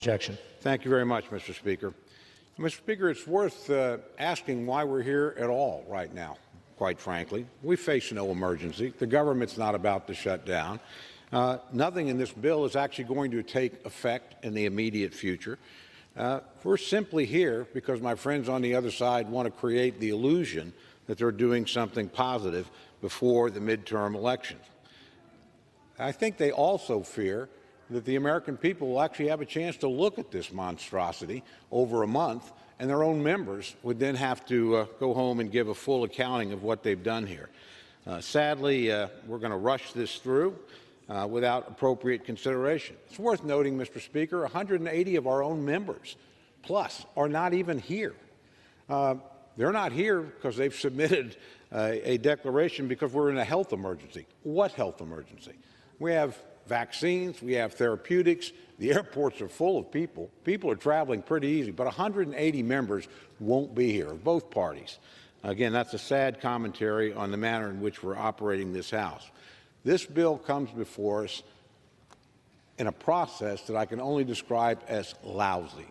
Objection. Thank you very much, Mr. Speaker. Mr. Speaker, it's worth asking why we're here at all right now, quite frankly. We face no emergency. The government's not about to shut down. Nothing in this bill is actually going to take effect in the immediate future. We're simply here because my friends on the other side want to create the illusion that they're doing something positive before the midterm elections. I think they also fear that the American people will actually have a chance to look at this monstrosity over a month, and their own members would then have to go home and give a full accounting of what they've done here. Sadly, we're going to rush this through without appropriate consideration. It's worth noting, Mr. Speaker, 180 of our own members plus are not even here. They're not here because they've submitted a declaration because we're in a health emergency. What health emergency? We have vaccines, we have therapeutics, the airports are full of people. People are traveling pretty easy, but 180 members won't be here, of both parties. Again, that's a sad commentary on the manner in which we're operating this House. This bill comes before us in a process that I can only describe as lousy.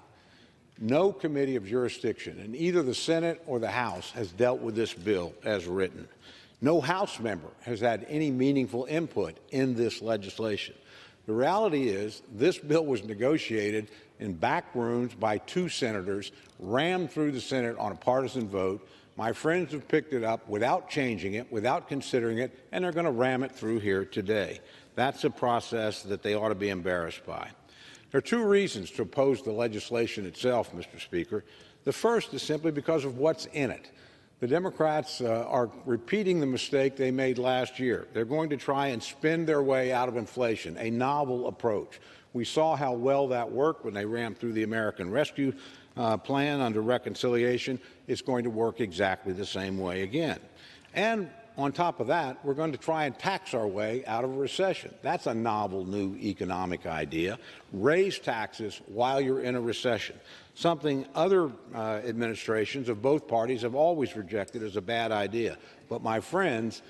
No committee of jurisdiction in either the Senate or the House has dealt with this bill as written. No House member has had any meaningful input in this legislation. The reality is this bill was negotiated in back rooms by two senators, rammed through the Senate on a partisan vote. My friends have picked it up without changing it, without considering it, and they're going to ram it through here today. That's a process that they ought to be embarrassed by. There are two reasons to oppose the legislation itself, Mr. Speaker. The first is simply because of what's in it. The Democrats are repeating the mistake they made last year. They're going to try and spin their way out of inflation, a novel approach. We saw how well that worked when they rammed through the American Rescue Plan under reconciliation. It's going to work exactly the same way again. And on top of that, we're going to try and tax our way out of a recession. That's a novel new economic idea. Raise taxes while you're in a recession, something other administrations of both parties have always rejected as a bad idea. But my friends,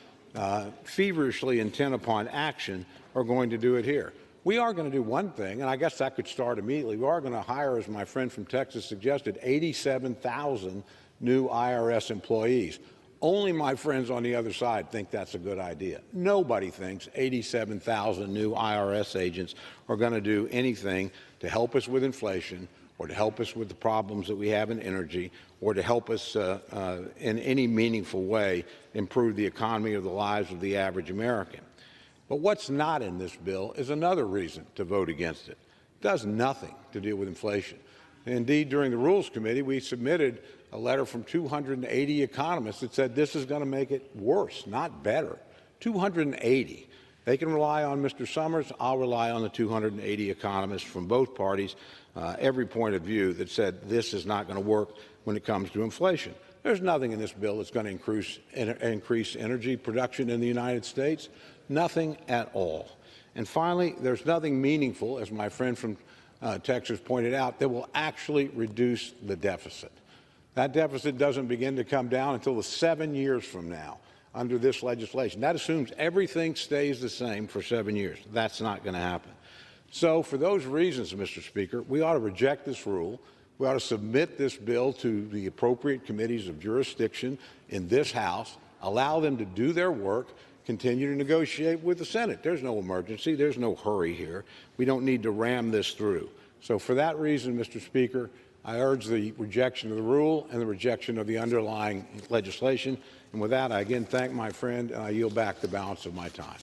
feverishly intent upon action, are going to do it here. We are going to do one thing, and I guess that could start immediately. We are going to hire, as my friend from Texas suggested, 87,000 new IRS employees. Only my friends on the other side think that's a good idea. Nobody thinks 87,000 new IRS agents are going to do anything to help us with inflation or to help us with the problems that we have in energy or to help us in any meaningful way improve the economy or the lives of the average American. But what's not in this bill is another reason to vote against it. It does nothing to deal with inflation. Indeed, during the Rules Committee, we submitted a letter from 280 economists that said this is going to make it worse, not better. 280. They can rely on Mr. Summers. I'll rely on the 280 economists from both parties, every point of view that said this is not going to work when it comes to inflation. There's nothing in this bill that's going to increase energy production in the United States. Nothing at all. And finally, there's nothing meaningful, as my friend from Texas pointed out, that will actually reduce the deficit. That deficit doesn't begin to come down until 7 years from now under this legislation. That assumes everything stays the same for 7 years. That's not going to happen. So for those reasons, Mr. Speaker, we ought to reject this rule. We ought to submit this bill to the appropriate committees of jurisdiction in this House, allow them to do their work, continue to negotiate with the Senate. There's no emergency. There's no hurry here. We don't need to ram this through. So for that reason, Mr. Speaker, I urge the rejection of the rule and the rejection of the underlying legislation. And with that, I again thank my friend, and I yield back the balance of my time.